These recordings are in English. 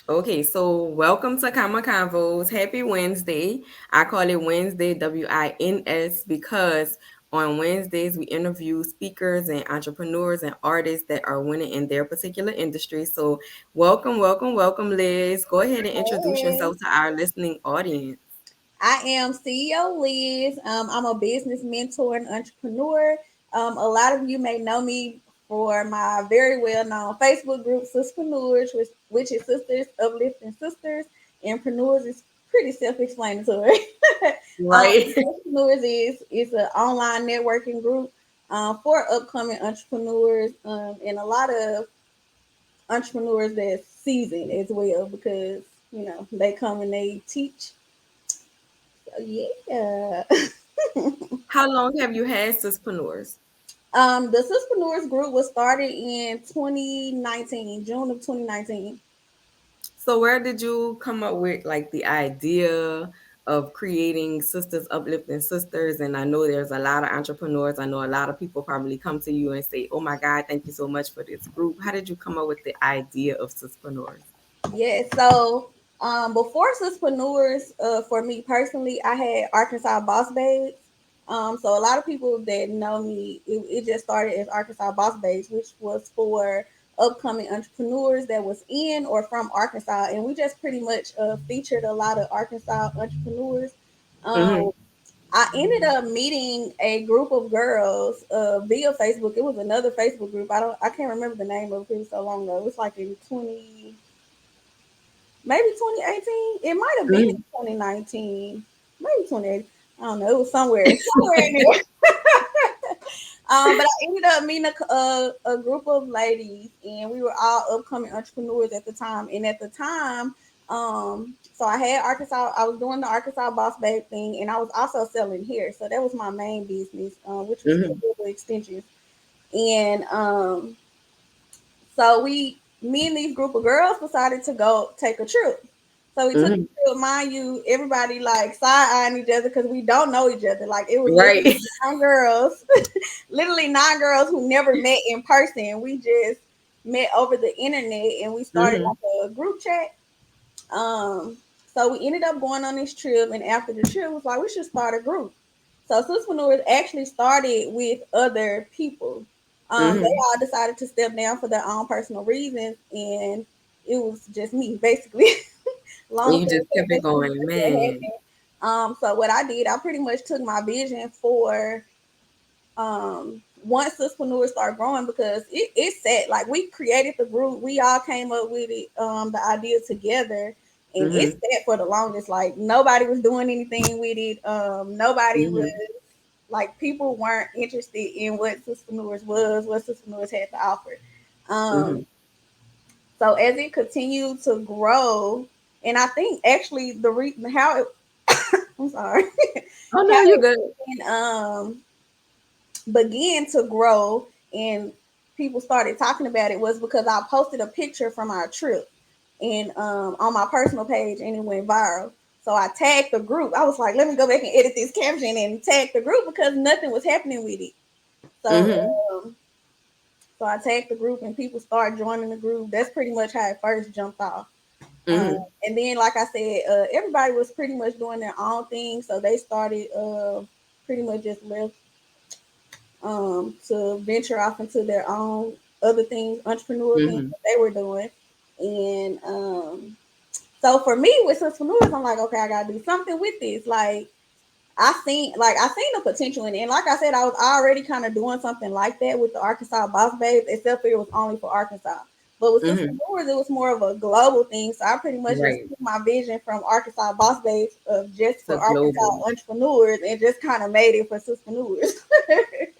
Okay, so welcome to Convos. Happy Wednesday. I call it Wednesday WINS because on Wednesdays we interview speakers and entrepreneurs and artists that are winning in their particular industry. So welcome, Liz. Go ahead and introduce Hey, yourself to our listening audience. I am CEO Liz. I'm a business mentor and entrepreneur. A lot of you may know me for my very well known Facebook group, Suspreneurs, which is Sisters Uplifting Sisters, and Preneurs is pretty self explanatory. Right. Suspreneurs is an online networking group for upcoming entrepreneurs and a lot of entrepreneurs that's seasoned as well because they come and they teach. Yeah. How long have you had Suspreneurs? The Suspreneurs group was started in 2019, June of 2019. So where did you come up with like the idea of creating Sisters Uplifting Sisters? And I know there's a lot of entrepreneurs. I know a lot of people probably come to you and say, "Oh my God, thank you so much for this group." How did you come up with the idea of Sisters? Yeah, so before Suspreneurs, for me personally, I had Arkansas Boss Babes. So a lot of people that know me, it just started as Arkansas Boss Babes, which was for upcoming entrepreneurs that was in or from Arkansas, and we just pretty much featured a lot of Arkansas entrepreneurs. Mm-hmm. Um, I ended up meeting a group of girls via Facebook. It was another Facebook group. I can't remember the name of it. It was so long ago. It was like in 2018. It might have been in Mm-hmm. 2019, maybe 2018. I don't know. It was somewhere in there. But I ended up meeting a group of ladies, and we were all upcoming entrepreneurs at the time. And at the time, so I had Arkansas. I was doing the Arkansas Boss Babe thing, and I was also selling hair. So that was my main business, which was Mm-hmm. the extensions. And so me and these group of girls decided to go take a trip. So we took a Mm-hmm. trip, mind you, everybody like side eyeing each other because we don't know each other. Like it was literally Right. 9 girls, literally 9 girls who never met in person. We just met over the internet and we started Mm-hmm. like a group chat. Um, so we ended up going on this trip, and after the trip, was like we should start a group. So Sisterpreneurs actually started with other people. They Mm-hmm. all decided to step down for their own personal reasons, and it was just me basically. And Long you story just short, kept it that's pretty going, much what man. happened. So what I did, I pretty much took my vision for once Sisterpreneurs started growing because it set like we created the group, we all came up with it, the idea together, and it Mm-hmm. sat for the longest. Like nobody was doing anything with it. Nobody was Mm-hmm. like people weren't interested in what Sisterpreneurs was, what Sisterpreneurs had to offer. Mm-hmm. Um, so as it continued to grow, and I think actually the reason how it, I'm sorry, Oh no, how you it good. began to grow and people started talking about it was because I posted a picture from our trip and on my personal page and it went viral. So I tagged the group. I was like, let me go back and edit this caption and tag the group because nothing was happening with it. So Mm-hmm. so I tagged the group and people started joining the group. That's pretty much how it first jumped off. Um, Mm-hmm. and then, like I said, everybody was pretty much doing their own thing, so they started pretty much just left to venture off into their own other things, entrepreneurial things Mm-hmm. that they were doing. And so for me with entrepreneurs, I'm like, okay, I gotta do something with this. I seen the potential in it. And like I said, I was already kind of doing something like that with the Arkansas Boss Babes, except for it was only for Arkansas. But with Mm-hmm. Suspreneurs, it was more of a global thing. So I pretty much just Right. took my vision from Arkansas Boss Babes of just So for Arkansas global. entrepreneurs and just kind of made it for Suspreneurs.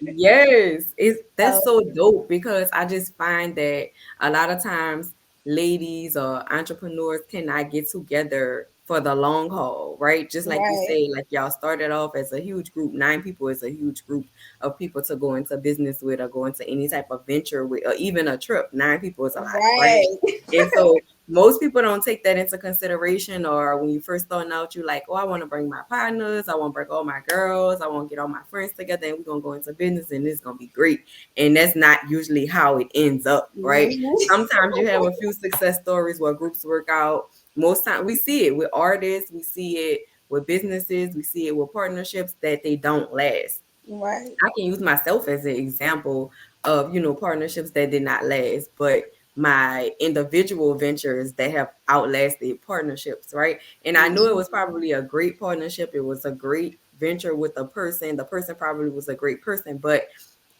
Yes, it's that's So so dope because I just find that a lot of times ladies or entrepreneurs cannot get together for the long haul, right? Just like you right, say, like y'all started off as a huge group. 9 people is a huge group of people to go into business with or go into any type of venture with or even a trip. 9 people is a lot, right? right. And so most people don't take that into consideration. Or when you first starting out, you're like, oh, I want to bring my partners, I want to bring all my girls, I want to get all my friends together, and we're gonna go into business, and it's gonna be great. And that's not usually how it ends up, right? Mhm. Sometimes you have a few success stories where groups work out. Most time we see it with artists, we see it with businesses, we see it with partnerships that they don't last. Right. I can use myself as an example of, partnerships that did not last, but my individual ventures that have outlasted partnerships, right? And I knew it was probably a great partnership. It was a great venture with a person. The person probably was a great person, but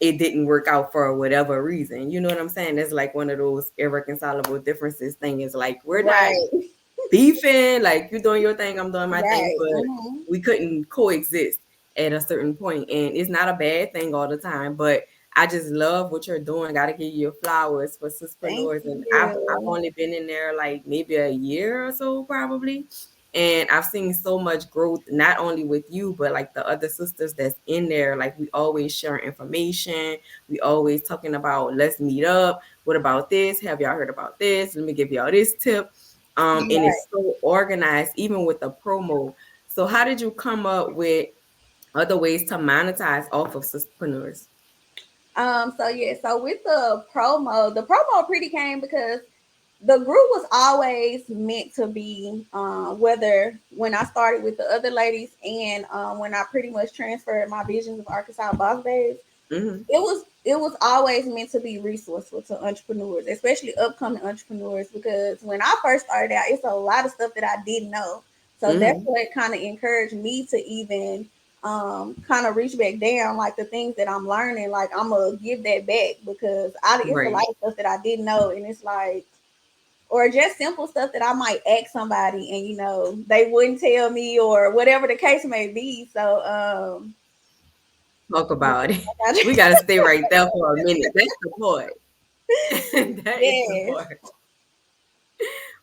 it didn't work out for whatever reason. You know what I'm saying? It's like one of those irreconcilable differences thing. Is like we're not Right. beefing, like you doing your thing, I'm doing my thing, Right. but Mhm. we couldn't coexist at a certain point. And it's not a bad thing all the time, but I just love what you're doing. Gotta give you your flowers for Thank Suspreneurs. And I've you. only been in there like maybe a year or so probably. And I've seen so much growth, not only with you, but like the other sisters that's in there. Like we always share information. We always talking about let's meet up. What about this? Have y'all heard about this? Let me give y'all this tip. And Right. it's so organized, even with the promo. So, how did you come up with other ways to monetize off of Suspreneurs? So yeah, so with the promo pretty came because the group was always meant to be, whether when I started with the other ladies and when I pretty much transferred my visions of Arkansas Boss Babes, Mm-hmm. it was always meant to be resourceful to entrepreneurs, especially upcoming entrepreneurs, because when I first started out, it's a lot of stuff that I didn't know. So that's Mm-hmm. what kind of encouraged me to even kind of reach back down, like the things that I'm learning, like I'm gonna give that back because it's a Right. lot of stuff that I didn't know, and it's like, or just simple stuff that I might ask somebody and they wouldn't tell me or whatever the case may be. So Talk about it. We got to stay right there for a minute. That's the part. That is the yes. part.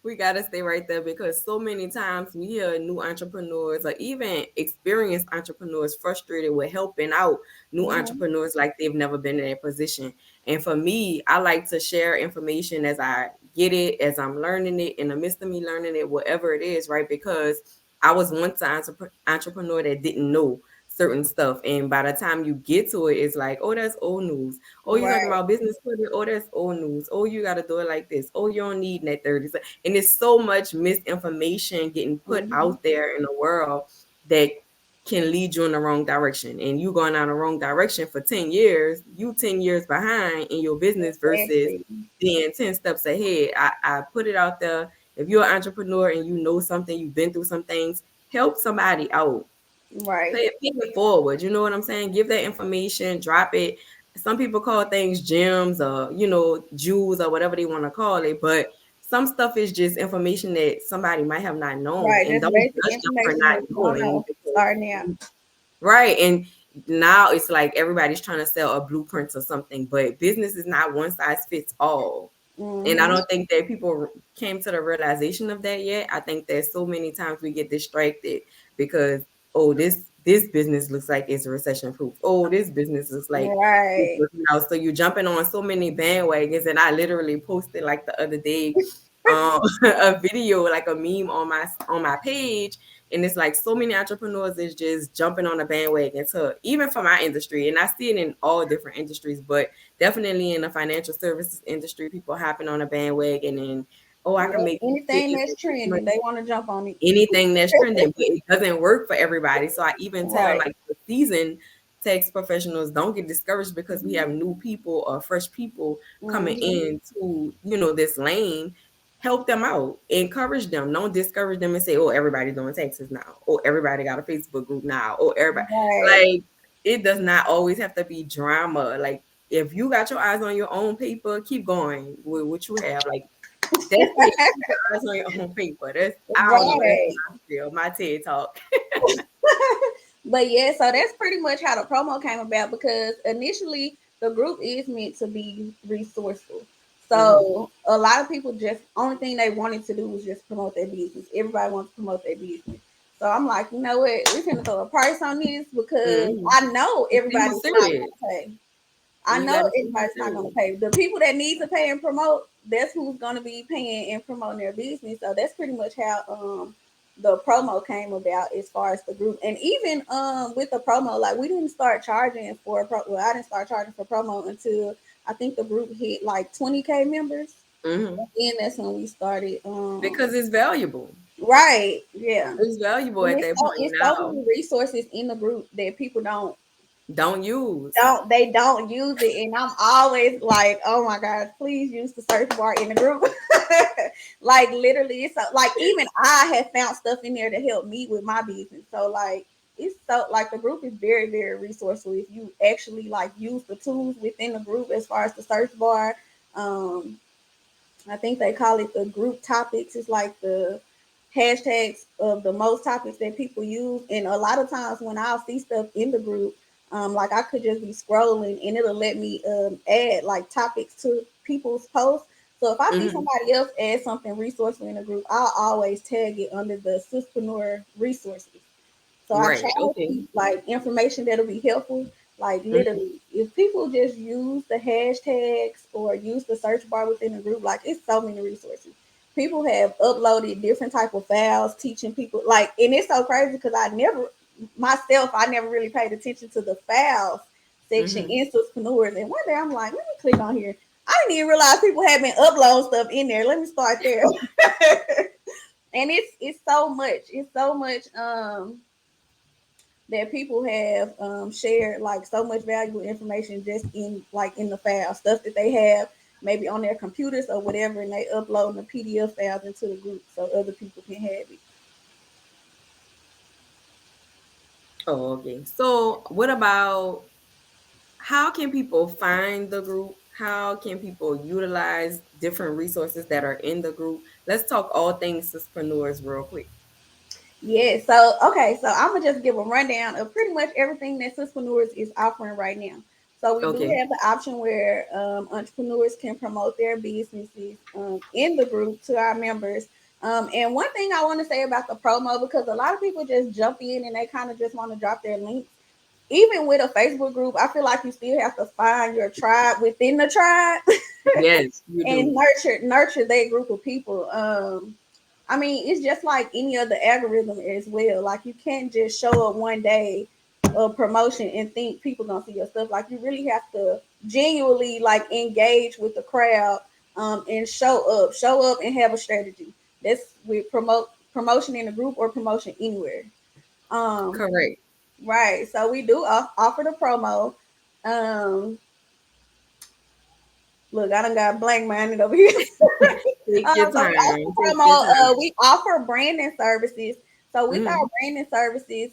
We got to stay right there because so many times we hear new entrepreneurs or even experienced entrepreneurs frustrated with helping out new Hmm. entrepreneurs like they've never been in that position. And for me, I like to share information as I get it, as I'm learning it, in the midst of me learning it, whatever it is, right? Because I was once an entrepreneur that didn't know certain stuff. And by the time you get to it, it's like, oh, that's old news. Oh, you're talking Right. about business credit. Oh, that's old news. Oh, you got to do it like this. Oh, you don't need net 30. And there's so much misinformation getting put Hmm. out there in the world that can lead you in the wrong direction. And you going down the wrong direction for 10 years, you 10 years behind in your business versus Exactly. being 10 steps ahead. I put it out there. If you're an entrepreneur and you know something, you've been through some things, help somebody out. Right. Pay it forward. You know what I'm saying? Give that information, drop it. Some people call things gems or, jewels or whatever they want to call it. But some stuff is just information that somebody might have not known. Right. And Just don't basic judge them for information not that you don't knowing know because starting out. right. And now it's like everybody's trying to sell a blueprint or something, but business is not one size fits all. And I Hmm. don't think that people came to the realization of that yet. I think that so many times we get distracted because, oh, this business looks like it's recession proof. Oh, this business looks like it's Right. working out. So you're jumping on so many bandwagons. And I literally posted like the other day a video, like a meme on my page, and it's like so many entrepreneurs is just jumping on the bandwagon to even for my industry, and I see it in all different industries, but definitely in the financial services industry, people hopping on a bandwagon and oh, I can Yep. make Anything that's trending, they want to jump on it. anything that's trending, but it doesn't work for everybody. So I even tell Right. like the seasoned tax professionals, don't get discouraged because we have new people or fresh people coming Hmm. into, this lane. Help them out, encourage them. Don't discourage them and say, oh, everybody's doing taxes now. Oh, everybody got a Facebook group now. Oh, everybody Right. like it does not always have to be drama. Like if you got your eyes on your own paper, keep going with what you have. Like that's it. Keep your eyes on your own paper. That's I don't know. That's Right. my feel. My TED talk. But yeah, so that's pretty much how the promo came about because initially the group is meant to be resourceful. Hmm. So a lot of people just only thing they wanted to do was just promote their business. Everybody wants to promote their business. So I'm like, you know what? We're gonna throw a price on this because Hmm. I know See who's everybody's not serious. gonna pay. I You know got to see who's everybody's not gonna serious. pay. The people that need to pay and promote, that's who's gonna be paying and promoting their business. So that's pretty much how the promo came about as far as the group. And even with the promo, like we didn't start charging for well, I didn't start charging for promo until I think the group hit like 20K members. Hmm. And that's when we started Because it's valuable. right, yeah. It's valuable And at that point it's so now. many resources in the group that people Don't use. don't use it, and I'm always like, oh my god, please use the search bar in the group. Like literally, it's so, like even I have found stuff in there to help me with my business. So like it's so like the group is very very resourceful if you actually like use the tools within the group as far as the search bar. Um, I think they call it the group topics. It's like the hashtags of the most topics that people use. And a lot of times when I'll see stuff in the group, like I could just be scrolling and it'll let me add like topics to people's posts. So if I see Hmm. somebody else add something resourceful in the group, I'll always tag it under the Suspreneur resources. So I try Right. to Okay. keep like information that'll be helpful. Like Hmm. literally, if people just use the hashtags or use the search bar within the group, like it's so many resources. People have uploaded different type of files teaching people like, and it's so crazy because I never really paid attention to the files section Hmm. in Suspreneurs. And one day I'm like, let me click on here. I didn't even realize people had been uploading stuff in there. Let me start there. And it's so much. It's so much that people have shared like so much valuable information just in like in the file stuff that they have maybe on their computers or whatever, and they upload the PDF files into the group so other people can have it. Oh, okay. So, what about how can people find the group? How can people utilize different resources that are in the group? Let's talk all things Suspreneurs real quick. Yeah, so okay, so I'm gonna just give a rundown of pretty much everything that Suspreneurs is offering right now. So we do Okay. have the option where entrepreneurs can promote their businesses in the group to our members. And one thing I want to say about the promo, because a lot of people just jump in and they kind of just want to drop their links. Even with a Facebook group, I feel like you still have to find your tribe within the tribe Yes, you and do. nurture that group of people. I mean, it's just like any other algorithm as well. Like you can't just show up one day of promotion and think people gonna see your stuff. Like you really have to genuinely like engage with the crowd and show up and have a strategy. That's with promotion in a group or promotion anywhere. Um, Correct. right. So we do offer the promo. Um, Look, I done got blank minded over here. Take your So we time. offer Take your promo. time. We offer branding services. So with our Hmm. branding services,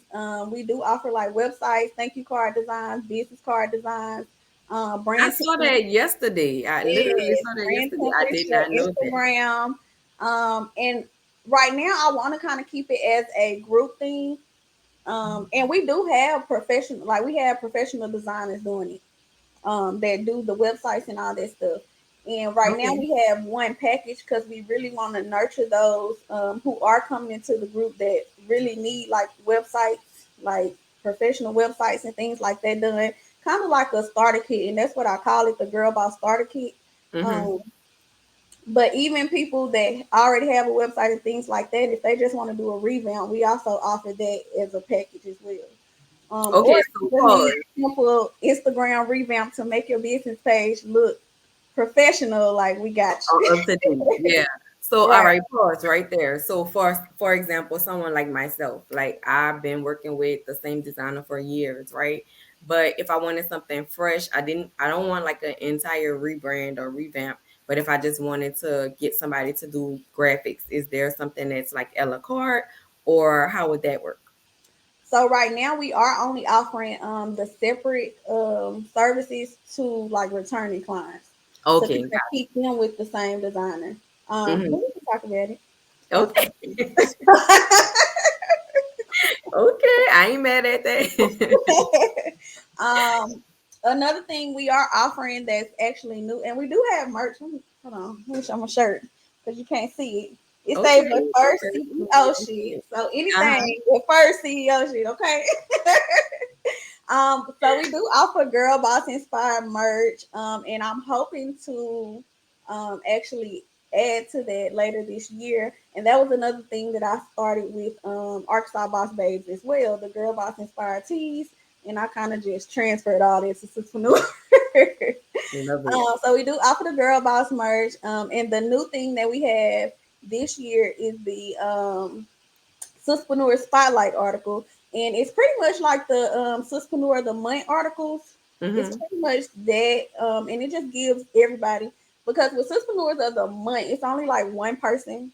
we do offer like websites, thank you card designs, business card designs, I brand saw templates. that yesterday. I literally Yes, saw that brand yesterday. I templates did for not know that. Instagram. And right now, I want to kind of keep it as a group thing. And we do have professional, like we have professional designers doing it that do the websites and all that stuff. And right now Okay. we have one package because we really want to nurture those who are coming into the group that really need like websites, like professional websites and things like that done. Kind of like a starter kit, and that's what I call it, the Girl Boss Starter Kit. Hmm. Um, but even people that already have a website and things like that, if they just want to do a revamp, we also offer that as a package as well. Or Okay, if you so just need pause. a simple Instagram revamp to make your business page look professional, like we got you. Oh, up to date. Yeah. So, all Right. right, pause right there. So, for example, someone like myself, like I've been working with the same designer for years, right? But if I wanted something fresh, I don't want like an entire rebrand or revamp. But if I just wanted to get somebody to do graphics, is there something that's like a la carte, or how would that work? So right now we are only offering the separate services to like returning clients to Okay, kind of got keep them with the same designer. you. But Hmm. we can talk about it. That's Okay. Okay, I ain't mad at that. um, another thing we are offering that's actually new, and we do have merch. Hold on, let me show my shirt because you can't see it. It says Okay, the okay. first CEO shit. So Uh-huh. anything, the first CEO shit, okay? So we do offer girl boss inspired merch. And I'm hoping to actually add to that later this year. And that was another thing that I started with Arkansas Boss Babes as well, the Girl Boss Inspired Tees. And I kind of just transferred all this to Suspreneurs. Love it. So we do offer the Girl Boss merch. And the new thing that we have this year is the Suspreneur Spotlight article. And it's pretty much like the Suspreneur the Month articles. It's Mm-hmm. pretty much that. And it just gives everybody, because with Suspreneurs of the Month, it's only like one person.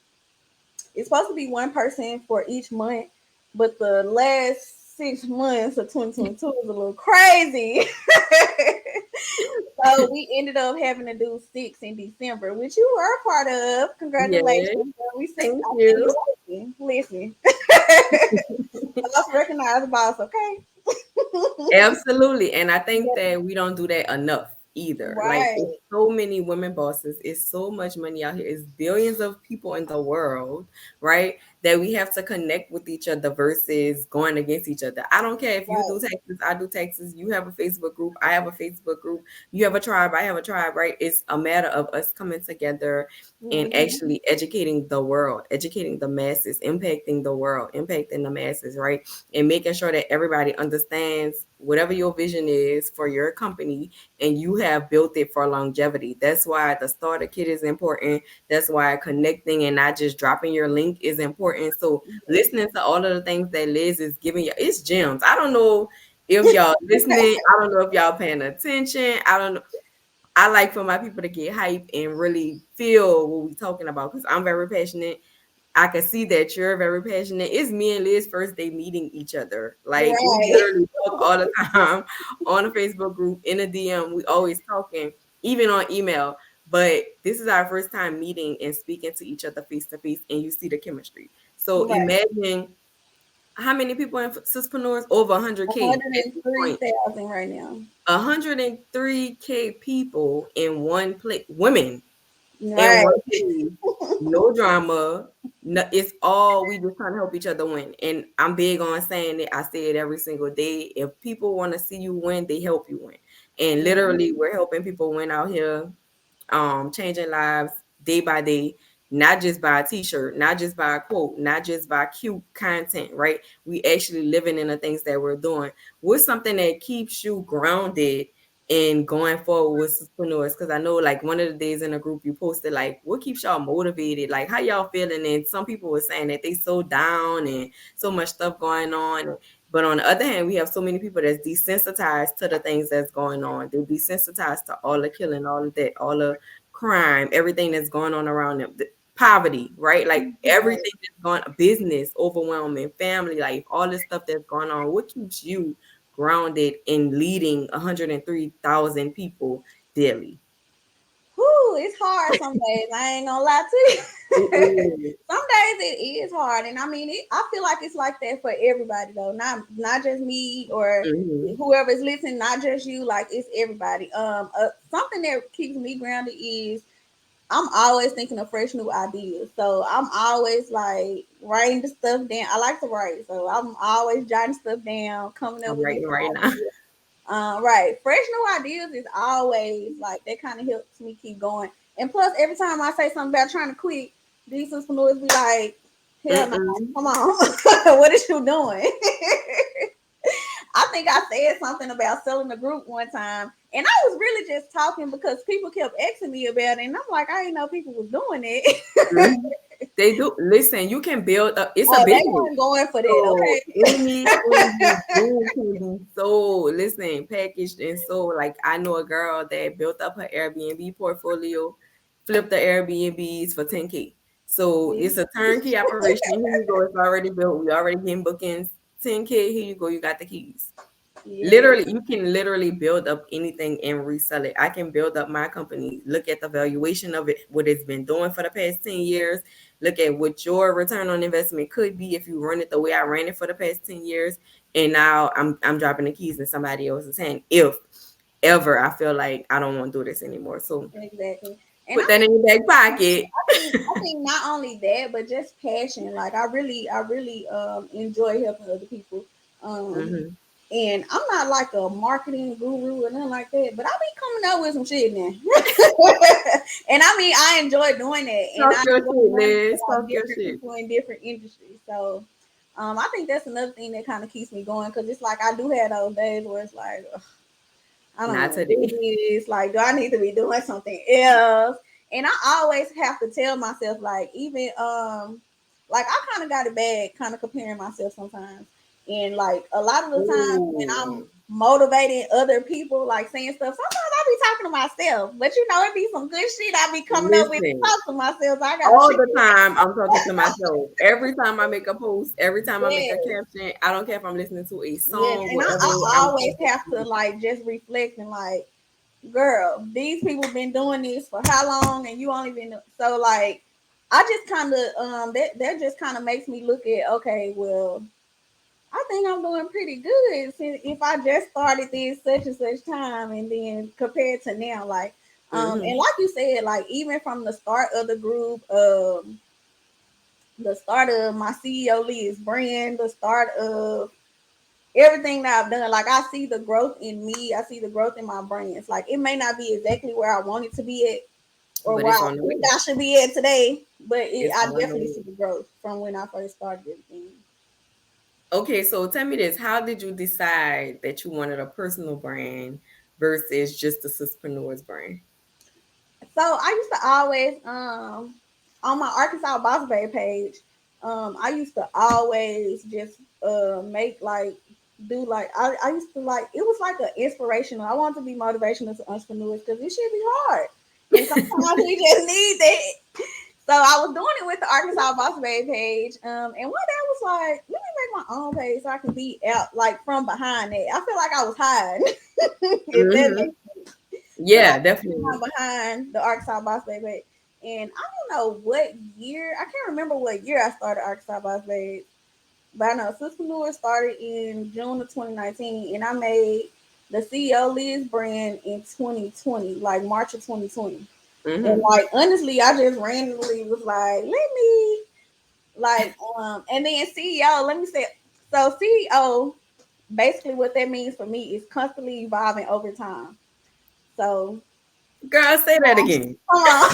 It's supposed to be one person for each month, but the last 6 months of 2022 was a little crazy. So we ended up having to do six in December, which you were a part of. Yeah. Congratulations. We said, Thank I said, you. listen, listen. Boss recognize boss, okay? Absolutely. And I think Yeah, that we don't do that enough either. Like, it's right. so many women bosses, it's so much money out here, it's billions of people in the world, right? That we have to connect with each other versus going against each other. I don't care if you Right. do taxes, I do taxes, you have a Facebook group, I have a Facebook group, you have a tribe, I have a tribe, right? It's a matter of us coming together and Mm-hmm. actually educating the world, educating the masses, impacting the world, impacting the masses, right? And making sure that everybody understands whatever your vision is for your company and you have built it for longevity. That's why the starter kit is important. That's why connecting and not just dropping your link is important. So listening to all of the things that Liz is giving you, it's gems. I don't know if y'all listening. I don't know if y'all paying attention. I don't know. I like for my people to get hype and really feel what we talking about because I'm very passionate. I can see that you're very passionate. It's me and Liz first day meeting each other. Like we Right. literally talk all the time on a Facebook group, in a DM. We always talking, even on email. But this is our first time meeting and speaking to each other face to face, and you see the chemistry. So Right. imagine how many people in Suspreneurs? Over 100K at this point. 103,000 right now. 103K people in one place. Women in Right. one city, no drama. No, it's all we just trying to help each other win. And I'm big on saying it. I say it every single day. If people want to see you win, they help you win. And literally, we're helping people win out here, changing lives day by day, not just by a t-shirt, not just by a quote, not just by cute content, right? We actually living in the things that we're doing. What's something that keeps you grounded in going forward with entrepreneurs? Because I know like one of the days in a group you posted like what keeps y'all motivated, like how y'all feeling, and some people were saying that they so down and so much stuff going on. But on the other hand, we have so many people that's desensitized to the things that's going on. They're desensitized to all the killing, all of that, all the crime, everything that's going on around them. Poverty, right? Like Right. everything that's going business, overwhelming, family life, all this stuff that's going on. What keeps you grounded in leading 103,000 people daily? Whew, it's hard some days. I ain't gonna lie to you. It is. Some days it is hard, and I mean, I feel like it's like that for everybody though. Not just me or Mhm. whoever's listening. Not just you. Like it's everybody. Something that keeps me grounded is I'm always thinking of fresh new ideas. So I'm always like writing the stuff down. I like to write, so I'm always jotting stuff down, coming up I'm with new writing right now. ideas. Right. Fresh new ideas is always like that kind of helps me keep going. And plus, every time I say something about trying to quit, these entrepreneurs be like, hell no, Mm-mm. come on. What is you doing? I think I said something about selling the group one time. And I was really just talking because people kept asking me about it. And I'm like, I didn't know people was doing it. Mhm. They do. Listen, you can build up. It's a Oh, they business. weren't going for that, So okay? anything you do can be sold. Listen, packaged and sold. Like I know a girl that built up her Airbnb portfolio, flipped the Airbnbs for 10K. So See? it's a turnkey operation. Here you go. It's already built. We already getting bookings. 10K. Here you go. You got the keys. Yeah, Literally, you can literally build up anything and resell it. I can build up my company, look at the valuation of it, what it's been doing for the past 10 years, look at what your return on investment could be if you run it the way I ran it for the past 10 years. And now I'm dropping the keys in somebody else's hand if ever I feel like I don't want to do this anymore. So exactly. And put that in your back pocket. I think not only that, but just passion. Like I really enjoy helping other people. Um, Hmm. And I'm not like a marketing guru or nothing like that, but I be coming up with some shit now. And I mean, I enjoy doing that, and I Talk your enjoy shit, learning Liz. about Talk your different shit. people in different industries. So, I think that's another thing that kind of keeps me going because it's like I do have those days where it's like, ugh, I don't Not want to do today. this. Like, do I need to be doing something else? And I always have to tell myself, like, even like I kind of got it bad, kind of comparing myself sometimes. And like a lot of the times when I'm Ooh. motivating other people, like saying stuff, sometimes I be talking to myself. But you know, it be some good shit I be coming up with to Listen. talk to myself. So I gotta All chill. the time I'm talking to myself. Every time I make a post, every time I make a Yes. caption, I don't care if I'm listening to a Yes. song, And whatever I I'm always talking have to to. like just reflect and like, girl, these people been doing this for how long and you only been so like I just kind of that just kind of makes me look at, okay, well, I think I'm doing pretty good since if I just started this such and such time and then compared to now, like and Hmm. like you said, like even from the start of the group, the start of my CEO Lizzz brand, the start of everything that I've done, like I see the growth in me, I see the growth in my brands. Like it may not be exactly where I want it to be at or But where it's I on the think way. I should be at today, but It's I on the definitely way. see the growth from when I first started everything. Okay, so tell me this. How did you decide that you wanted a personal brand versus just the Suspreneurs brand? So I used to always on my Arkansas Boss Babe page, I used to always just make like do like I used to like it was like an inspirational. I wanted to be motivational to entrepreneurs because it should be hard. And sometimes we just need that. So I was doing it with the Arkansas Boss Babe page. And one day I was like, let me make my own page so I can be out like from behind it. I feel like I was hiding. If that Hmm. makes but I Yeah, was definitely. behind the Arkansas Boss Babe. And I don't know what year, I can't remember what year I started Arkansas Boss Babe, but I know Suspreneurs started in June of 2019, and I made the CEO Lizzz brand in 2020, like March of 2020. And Hmm. like honestly, I just randomly was like, let me like and then CEO, let me say so CEO basically what that means for me is constantly evolving over time. So Girl, say that again. come on.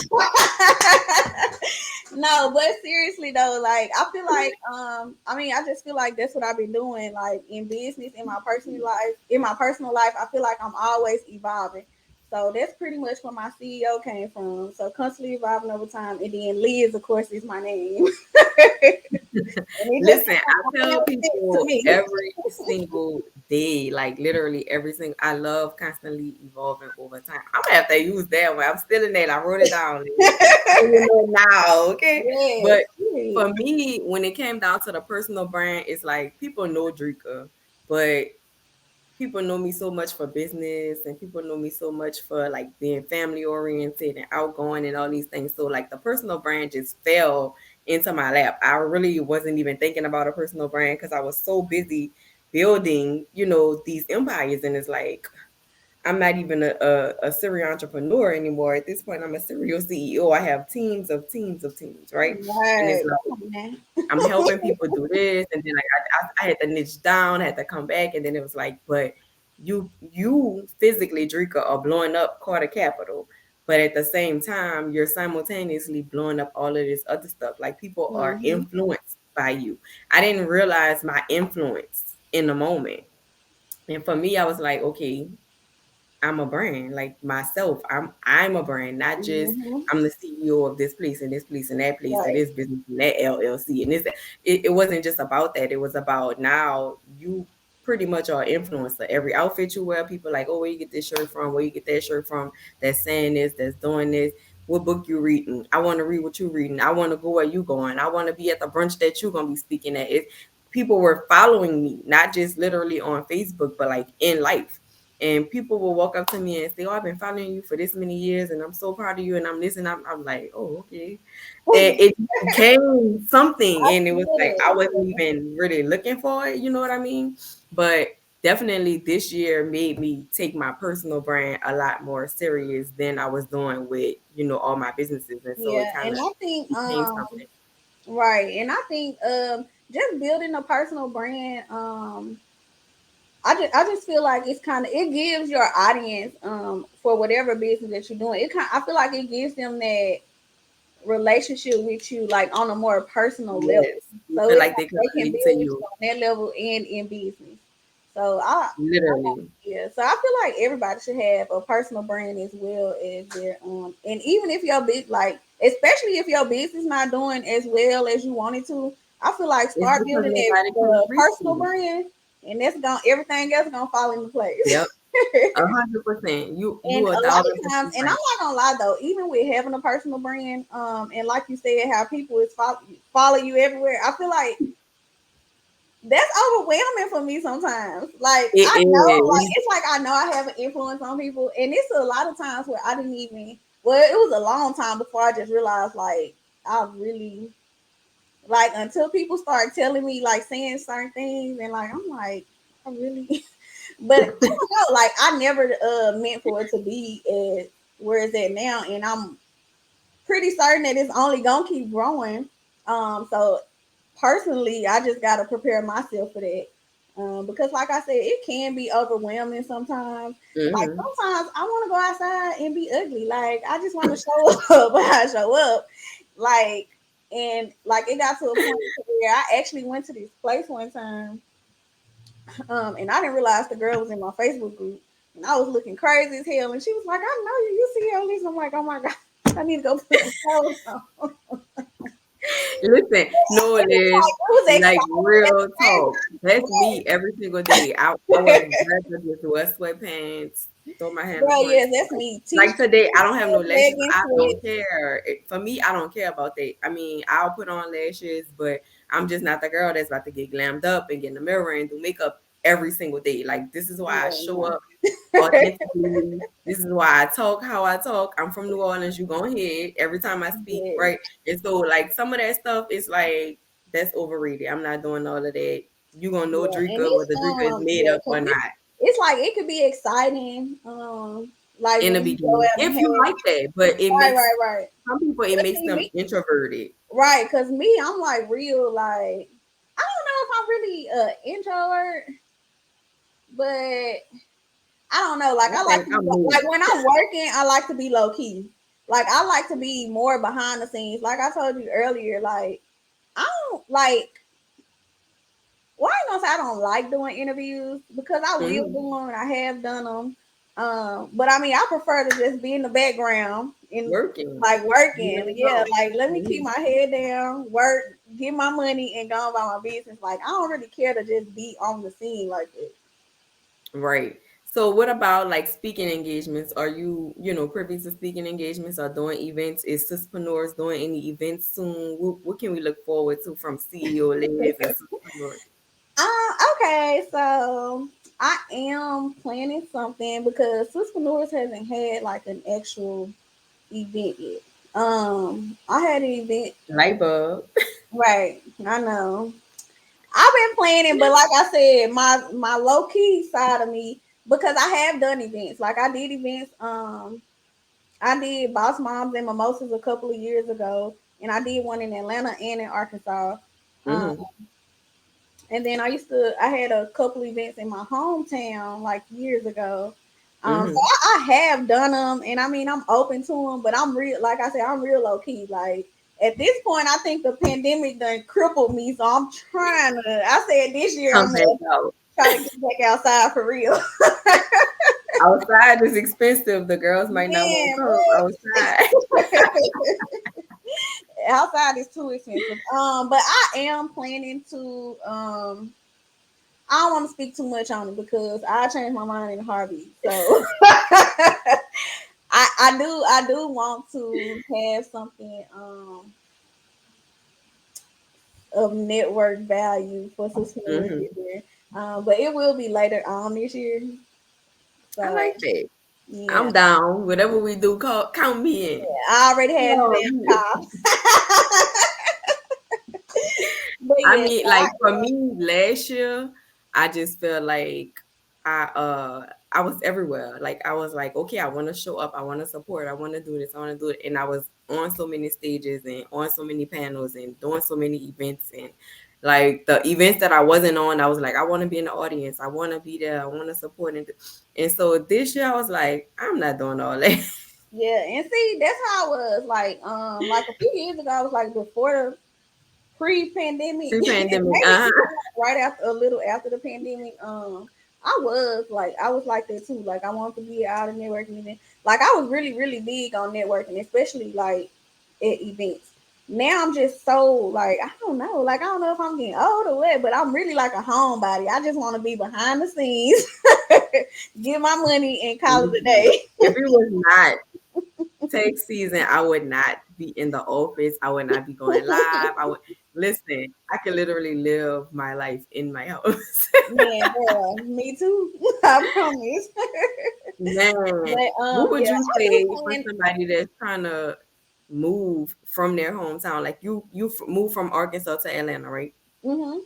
No, but seriously though, like I feel like I mean I just feel like that's what I've been doing, like in business, in my personal life, I feel like I'm always evolving. So that's pretty much where my CEO came from. So constantly evolving over time. And then Liz, of course, is my name. And it just Listen, I tell to people me. every single day, like literally every single, I love constantly evolving over time. I'm gonna have to use that one. I'm still in that. I wrote it down. Liz. So you know now, okay? Yes, But period. for me, when it came down to the personal brand, it's like people know Dricka, but people know me so much for business and people know me so much for like being family oriented and outgoing and all these things. So like the personal brand just fell into my lap. I really wasn't even thinking about a personal brand because I was so busy building, these empires. And it's like I'm not even a serial entrepreneur anymore. At this point, I'm a serial CEO. I have teams of teams of teams, right? And it's Right. like Come on, man. I'm helping people do this, and then like I had to niche down, I had to come back, and then it was like, but you physically, Dricka, are blowing up Carter Capital, but at the same time, you're simultaneously blowing up all of this other stuff. Like people are Mm-hmm. influenced by you. I didn't realize my influence in the moment, and for me, I was like, okay, I'm a brand, like myself. I'm a brand, not just Mm-hmm. I'm the CEO of this place and this place and that place and Right. this business and that LLC. And it wasn't just about that. It was about now you pretty much are influencer. Every outfit you wear, people like, oh, where you get this shirt from? Where you get that shirt from? That's saying this, that's doing this. What book you reading? I want to read what you reading. I want to go where you going. I want to be at the brunch that you gonna be speaking at. People were following me, not just literally on Facebook, but like in life. And people will walk up to me and say, "Oh, I've been following you for this many years, and I'm so proud of you." And I'm listening. I'm like, "Oh, okay." And it became something, and it was like I wasn't even really looking for it. You know what I mean? But definitely, this year made me take my personal brand a lot more serious than I was doing with all my businesses, and so it Yeah, kind and of I think became something. right, and I think just building a personal brand I just feel like it's kind of, it gives your audience for whatever business that you're doing. I feel like it gives them that relationship with you like on a more personal level. Yes. You So feel it's like they like could they can relate to build with you. you on that level and in business. So Literally. yeah, so I feel like everybody should have a personal brand as well as their and even if your big like especially if your business not doing as well as you want it to, I feel like It's start because building that nobody can the reach personal you. brand and that's gonna everything else gonna fall into place. Yep. 100%. And You a a lot thousand of times, percent and I'm right. not gonna lie though, even with having a personal brand, and like you said, how people is follow you everywhere, I feel like that's overwhelming for me sometimes. Like It I know, like is. it's like I know I have an influence on people, and it's a lot of times where I didn't even. Well, it was a long time before I just realized like I really like until people start telling me like saying certain things, and like I'm like I really. But I don't know, like I never meant for it to be at where it's at now, and I'm pretty certain that it's only gonna keep growing. So personally, I just gotta prepare myself for that. Because like I said, it can be overwhelming sometimes. Like Hmm. sometimes I want to go outside and be ugly. Like I just want to show up, but I show up. Like and like it got to a point where I actually went to this place one time, and I didn't realize the girl was in my Facebook group, and I was looking crazy as hell. And she was like, "I know you. You see all these?" I'm like, "Oh my god, I need to go put some clothes on." Listen, no, It was Liz, like it was like exciting at real the talk. That's me same every single day. I would rather just wear sweatpants, throw my time. hand up Girl, front. yes, that's me. Like T-shirt, today, I don't have no lashes, but leggings, I don't sweats. care. For me, I don't care about that. I mean, I'll put on lashes, but I'm just not the girl that's about to get glammed up and get in the mirror and do makeup every single day. Like this is why I show Yeah, up authentically. This is why I talk how I talk. I'm from New Orleans. You go ahead every time I speak, yeah. right? And so, like some of that stuff is like that's overrated. I'm not doing all of that. You gonna know Yeah, and Dricka it's whether Dricka is made yeah, up or cause not it's like it could be exciting, like in when the you go beginning, out and if you have like that. But it right, makes right, right. some people it But makes see them me, introverted. right? Cause me, I'm like real, like I don't know if I'm really introvert, but I don't know. Like I I like think to be I'm moved. like when I'm working, I like to be low key. Like I like to be more behind the scenes. Like I told you earlier, like I don't like. Well, I ain't gonna say I don't like doing interviews because I will Mhm. do them and I have done them. But I mean, I prefer to just be in the background and Working. like You working. never Yeah, know. like let me keep Mhm. my head down, work, get my money, and go about my business. Like I don't really care to just be on the scene like that. Right. So what about like speaking engagements? Are you privy to speaking engagements or doing events? Is Suspreneurs doing any events soon? What can we look forward to from CEO Liz and Suspreneurs? Okay, so I am planning something because Suspreneurs hasn't had like an actual event yet. I had an event, Light bulb. right? I know. I've been planning, but like I said, my low key side of me because I have done events. Like I did events. I did Boss Moms and Mimosas a couple of years ago, and I did one in Atlanta and in Arkansas. Um, Hmm. and then I had a couple events in my hometown like years ago. So Hmm. I have done them, and I mean I'm open to them, but I'm real. Like I said, I'm real low key. Like at this point, I think the pandemic done crippled me, so I'm trying to. I said this year I'm Come back gonna out. try to get back outside for real. Outside is expensive. The girls might not want to Man, come outside. what? Outside is too expensive. But I am planning to. I don't want to speak too much on it because I changed my mind in a heartbeat. So I do want to have something of network value for Suspreneurs Hmm. this year. But it will be later on this year. I So like that. yeah, I'm down. Whatever we do, count me in. I already had the No, damn cost. But I yeah, mean, so like for me, last year, I just felt like I was everywhere. Like I was like, okay, I want to show up, I want to support, I want to do this, I want to do it, and I was on so many stages and on so many panels and doing so many events and Like the events that I wasn't on, I was like, I want to be in the audience. I want to be there. I want to support it. And so this year I was like, I'm not doing all that. Yeah, and see, that's how I was. Like a few years ago, I was like before the pre-pandemic, Pre-pandemic. maybe Uh-huh. even like right after a little after the pandemic. I was like that too. Like I wanted to be out and networking event. Like I was really really big on networking, especially like at events. Now I'm just so like I don't know. Like I don't know if I'm getting old or what, but I'm really like a homebody. I just want to be behind the scenes, get my money, and call it a Mhm. day. If it was not tax season, I would not be in the office. I would not be going live. I would listen. I could literally live my life in my house. Man, girl, me too. I promise. Man, But what would yeah, you I do say for plan. somebody that's trying to move from their hometown? Like move from Arkansas to Atlanta, right? Hmm.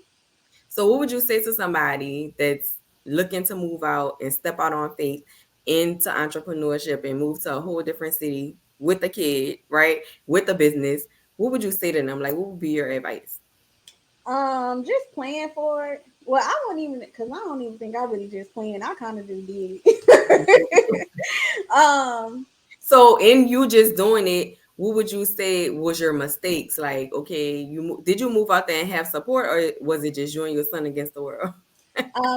So what would you say to somebody that's looking to move out and step out on faith into entrepreneurship and move to a whole different city with a kid, right? With a business. What would you say to them? Like, what would be your advice? Just plan for it. Well, I won't even because I don't even think I really just planned. I kind of just did it. um, So, in you just doing it, what would you say was your mistakes? Like, okay, did you move out there and have support, or was it just you and your son against the world?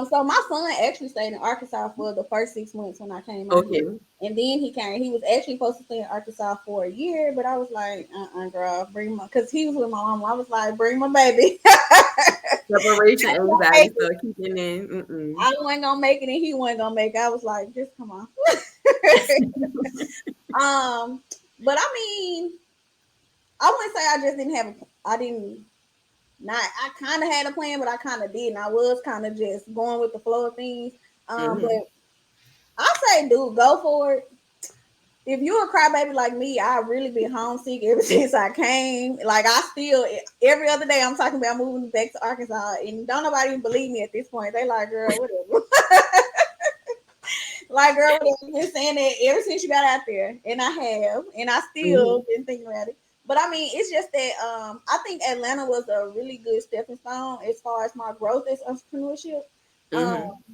so my son actually stayed in Arkansas for the first 6 months when I came out here. Okay, And then he came. He was actually supposed to stay in Arkansas for a year, but I was like, girl, bring my, because he was with my mom. I was like, bring my baby. separation anxiety, so keeping in. Mm-mm. I wasn't gonna make it, and he wasn't gonna make it. I was like, just come on. um, but I mean, I wouldn't say I just didn't have. I didn't not. I kind of had a plan, but I kind of didn't. I was kind of just going with the flow of things. Hmm. But I say, dude, go for it. If you a crybaby like me, I really been homesick ever since I came. Like I still every other day I'm talking about moving back to Arkansas, and don't nobody even believe me at this point. They like, girl, whatever. Like, girl, whatever. Been saying that ever since you got out there, and I have, and I Hmm. still been thinking about it. But I mean, it's just that I think Atlanta was a really good stepping stone as far as my growth as entrepreneurship. Um, Hmm.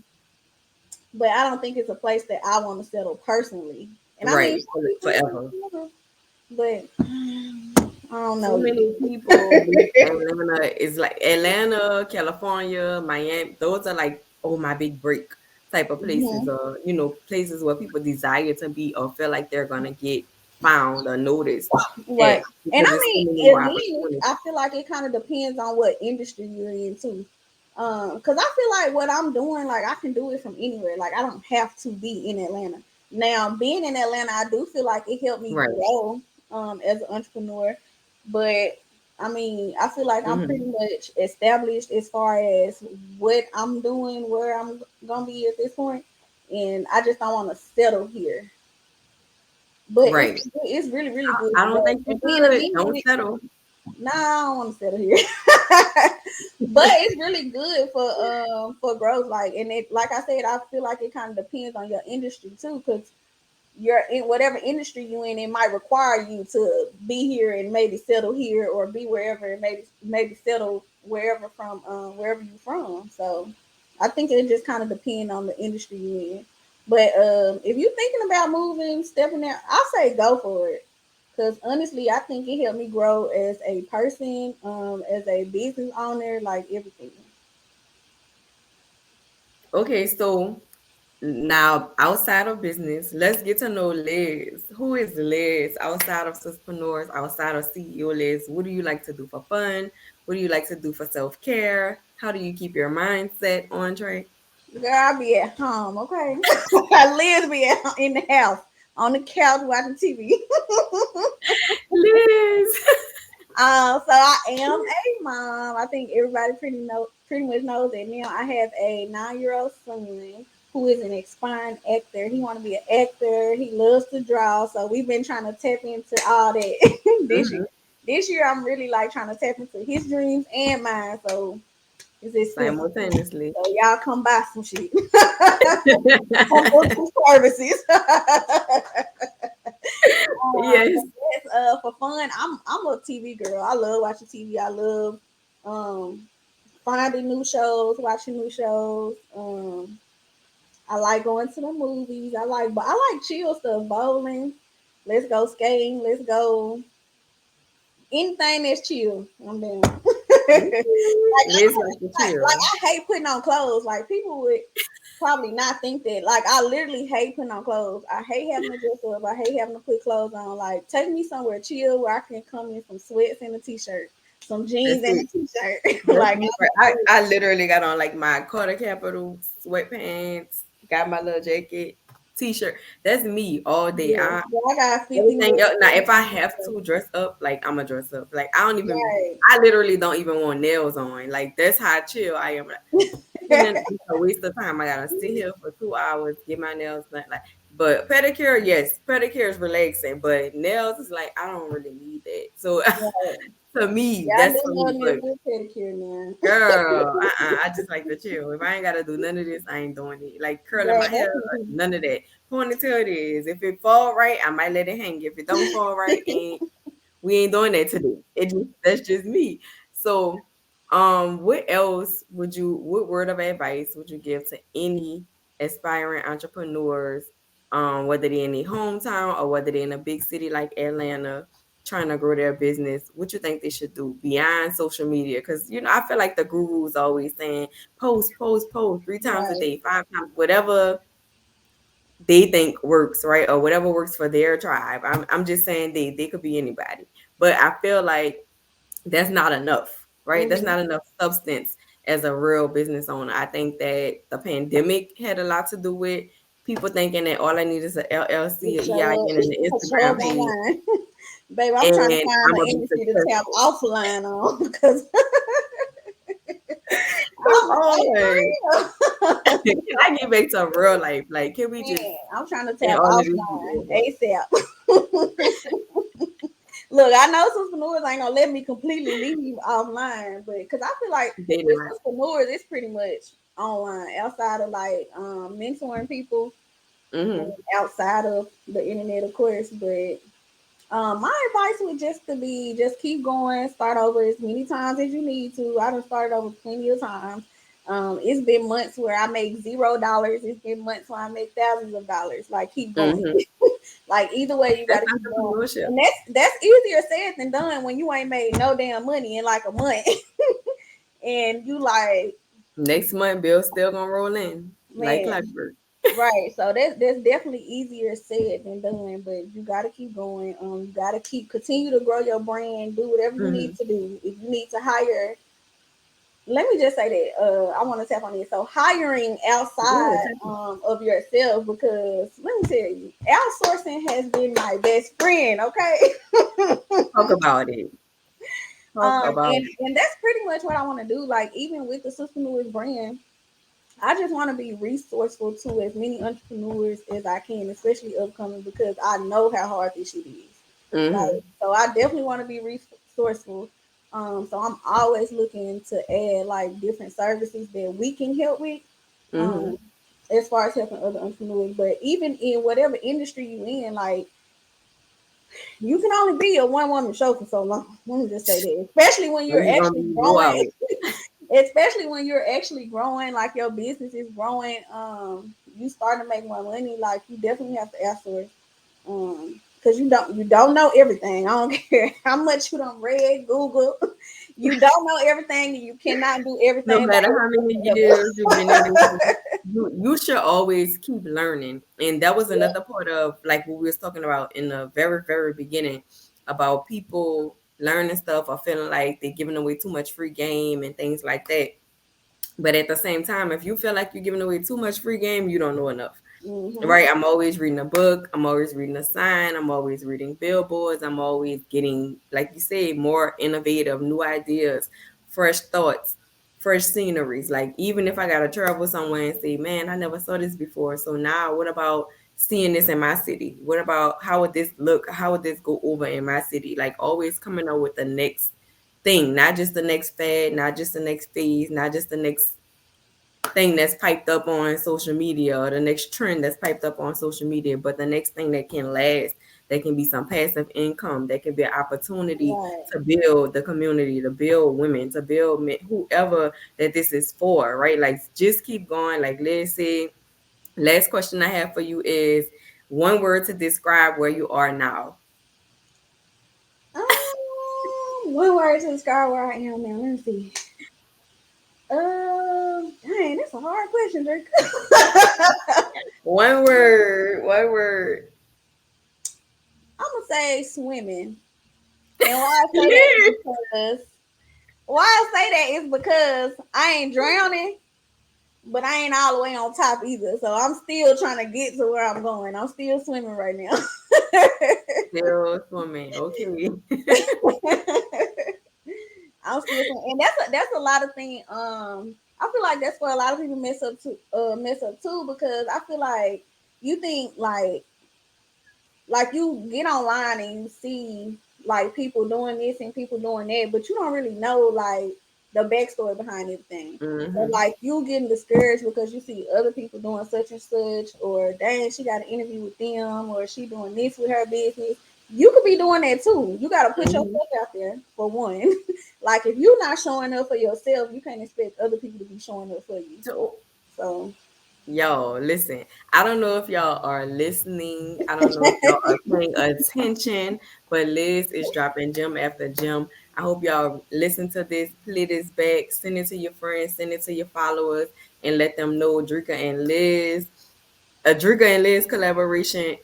but I don't think it's a place that I want to settle personally. And I mean, Right, some people forever. do, but I don't So know yet. many people believe Atlanta is like Atlanta, California, Miami. Those are like, oh, my big break type of places, Mhm. or places where people desire to be or feel like they're gonna get found or noticed at Right. And because I there's so many mean, more again, opportunities. I feel like it kind of depends on what industry you're in too. Cause I feel like what I'm doing, like I can do it from anywhere. Like I don't have to be in Atlanta. Now, being in Atlanta, I do feel like it helped me Right. grow as an entrepreneur. But I mean, I feel like I'm pretty Hmm. much established as far as what I'm doing, where I'm gonna be at this point, and I just don't want to settle here. But Right. it's really really good I to don't go. think you And then should. Don't again, settle. nah, I don't want to settle here. But it's really good for growth. Like and it like I said, I feel like it kind of depends on your industry too, because you're in whatever industry you in, it might require you to be here and maybe settle here or be wherever and maybe settle wherever from wherever you're from. So I think it just kind of depends on the industry you're in. But if you're thinking about moving, stepping out, I say go for it. Because honestly, I think it helped me grow as a person, as a business owner, like everything. Okay, so now, outside of business, let's get to know Liz. Who is Liz outside of Suspreneurs, outside of CEO Liz? What do you like to do for fun? What do you like to do for self care? How do you keep your mindset on track? Girl, I be at home, okay? I live be in the house on the couch watching TV. Liz. So I am a mom. I think everybody pretty much knows that now. I have a 9-year-old son who is an aspiring actor. He want to be an actor. He loves to draw. So we've been trying to tap into all that this year. Hmm. This year, I'm really like trying to tap into his dreams and mine. So it's expensive. Simultaneously. So y'all come buy some shit. Come for some services. Yes. But for fun, I'm a TV girl. I love watching TV. I love um finding new shows, watching new shows. I like going to the movies. But I like chill stuff, bowling. Let's go skating. Let's go anything that's chill. I'm down. Liz like the Like chill. I hate putting on clothes. Like people would probably not think that. Like I literally hate putting on clothes. I hate having to dress up. I hate having to put clothes on. Like take me somewhere chill where I can come in some sweats and a t-shirt, some jeans That's and a it. t-shirt. That's Like me. I literally got on like my Carter Capital sweatpants, got my little jacket, t-shirt. That's me all day. yeah, I got 50 Everything more. else. Now, if I have to dress up, like I'm a dress up. Like I don't even. Right. I literally don't even want nails on. Like that's how chill I am. Like, it's a waste of time. I gotta sit here for 2 hours, get my nails done. Like, but pedicure, yes, pedicure is relaxing. But nails is like I don't really need that. So Right. to me, Yeah, I do that's for me. love me a But good pedicure now. girl, I just like to chill. If I ain't gotta do none of this, I ain't doing it. Like curling Right, my hair, none of that. Ponytail it is. If it fall right, I might let it hang. If it don't fall right, ain't we ain't doing that today. That's just me. So, what else would you? What word of advice would you give to any aspiring entrepreneurs? Whether they're in their hometown or whether they're in a big city like Atlanta, trying to grow their business, what you think they should do beyond social media? Because I feel like the gurus always saying post, post, post 3 times a right. day, 5 times, whatever they think works, right? Or whatever works for their tribe. I'm just saying they could be anybody. But I feel like that's not enough, right? That's Mm-hmm. not enough substance as a real business owner. I think that the pandemic had a lot to do with people thinking that all I need is a LLC, a Just show EIN, and an up, show Instagram up page, online. Babe, I'm trying to and find I'm an gonna be industry to tap successful. offline on because Come like for on. real. Can I get back to real life? Like, can we just Man, I'm trying to and tap all of this be offline over? ASAP. Look, I know Suspreneurs ain't gonna let me completely leave offline, but because I feel like They with not. Suspreneurs, it's pretty much online outside of like mentoring people and Mm-hmm. outside of the internet, of course. But my advice would just to be just keep going, start over as many times as you need to. I done started over plenty of times. It's been months where I make $0. It's been months where I make thousands of dollars. Like keep going. Mm-hmm. Like either way, you That's gotta keep going. entrepreneurship. And that's easier said than done when you ain't made no damn money in like a month. And you like, Next month, Bill's still gonna roll in like man, clockwork. right. So that's definitely easier said than done, but you gotta keep going. You gotta keep continue to grow your brand, do whatever you need Mm-hmm. to do. If you need to hire, let me just say that I want to tap on this. So hiring Yeah, outside of yourself, because let me tell you, outsourcing has been my best friend. Okay. talk about it. Talk about it. And that's pretty much what I want to do. Like even with the Suspreneurs brand, I just want to be resourceful to as many entrepreneurs as I can, especially upcoming, because I know how hard this shit is. Like, Mm-hmm. so I definitely want to be resourceful. So I'm always looking to add like different services that we can help with. Mm-hmm. Um, as far as helping other entrepreneurs, but even in whatever industry you in, like you can only be a one woman show for so long. Let me just say that, especially when Or you're you gonna actually be wore growing, out. especially when you're actually growing, like your business is growing. You start to make more money. Like you definitely have to outsource. Because you don't know everything. I don't care how much you don't read Google. You don't know everything, and you cannot do No everything by matter how many yourself. years you've been in this, you should always keep learning. And that was Yeah. another part of like what we was talking about in the very, very beginning about people learning stuff or feeling like they're giving away too much free game and things like that. But at the same time, if you feel like you're giving away too much free game, you don't know enough. Mm-hmm. Right? I'm always reading a book. I'm always reading a sign. I'm always reading billboards. I'm always getting, like you say, more innovative, new ideas, fresh thoughts, fresh sceneries. Like even if I gotta travel somewhere and say, man, I never saw this before. So now what about seeing this in my city? What about how would this look? How would this go over in my city? Like always coming up with the next thing, not just the next fad, not just the next phase, not just the next thing that's piped up on social media or the next trend that's piped up on social media, but the next thing that can last, There can be some passive income. There can be an opportunity Right. to build the community, to build women, to build men, whoever that this is for, right? Like just keep going. Like Liz said, last question I have for you is one word to describe where you are now. One word to describe where I am now. Let me see. Dang, that's a hard question, Drake. One word. One word. I'm gonna say swimming. And why I say that is because I ain't drowning, but I ain't all the way on top either. So I'm still trying to get to where I'm going. I'm still swimming right now. Still swimming. Okay. I'm still swimming. And that's a lot of things. I feel like that's where a lot of people mess up too, because I feel like you think like you get online and you see like people doing this and people doing that, but you don't really know like the backstory behind everything. So Hmm. like you getting discouraged because you see other people doing such and such, or dang, she got an interview with them, or she doing this with her business. You could be doing that too. You got to put yourself Hmm. out there for one. Like if you're not showing up for yourself, you can't expect other people to be showing up for you. So, So yo, listen. I don't know if y'all are listening. I don't know if y'all are paying attention, but Liz is dropping gem after gem. I hope y'all listen to this, play this back, send it to your friends, send it to your followers, and let them know Dricka and Liz, a Dricka and Liz collaboration.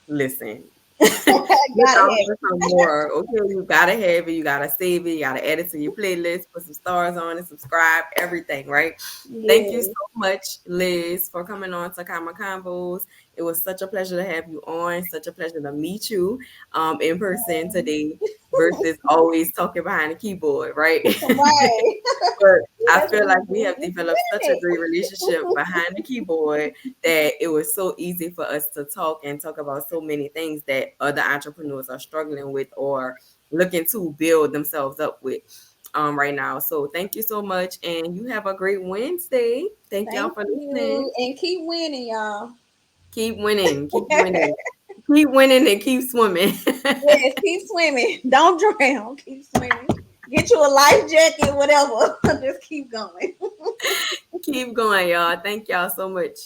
Listen, look gotta out have for some more. Okay, you gotta have it. You gotta save it. You gotta add it to your playlist. Put some stars on it. Subscribe. Everything. Right. Thank you so it. much, Liz, for coming on to Kama Convos. It was such a pleasure to have you on. Such a pleasure to meet you in person today versus always talking behind the keyboard. Right. Right. But I That's feel like we it's have developed such a it. great relationship behind the keyboard that it was so easy for us to talk and talk about so many things that other entrepreneurs are struggling with or looking to build themselves up with right now. So thank you so much, and you have a great Wednesday. Thank y'all Thank for listening. you. And keep winning, y'all. Keep winning, keep winning, keep winning, and keep swimming. Yes, keep swimming. Don't drown. Keep swimming. Get you a life jacket, whatever. Just keep going. Keep going, y'all. Thank y'all so much.